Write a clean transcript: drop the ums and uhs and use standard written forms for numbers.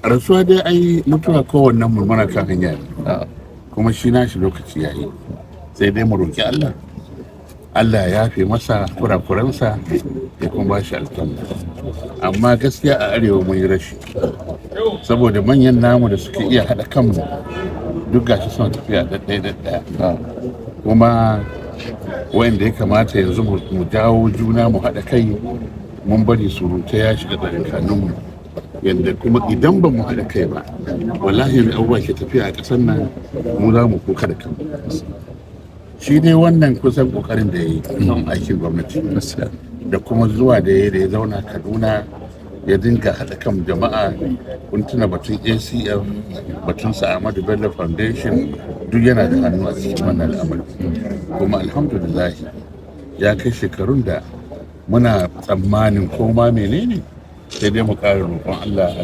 rasuwa dai ai mutuwa kowannen mu muna kan hanya ne. Kuma shi nashi lokaci yayi sai dai mu roki Allah Allah ya yafe masa kurakuransa ya kuma ba shi aljanna. Amma gaskiya a arewa mun yi rashi saboda manyan namu da suke iya haɗa kanmu duk gashi suna tafiya ɗaya kuma wanda ya kamata yanzu mu jawo juna mu haɗa kai mun bari surutai ya shiga tsakaninmu yadda kuma idan ba mu haɗa kai ba wallahi da abubuwa ke tafiya a ƙasar nan mu za mu kuka da kanmu. Shi dai wannan kusan ƙoƙarin da ya yi aikin gwamnati da kuma zuwa da ya zauna Kaduna ya dinga haɗa kan jama'a. Kun tuna batun ACF batun Ahmadu Bello Foundation duk yana da hannu a cikin wannan al'amari kuma alhamdulillah ya kai shekarun da muna tsammanin koma menene sai dai mu ƙara roƙon Allah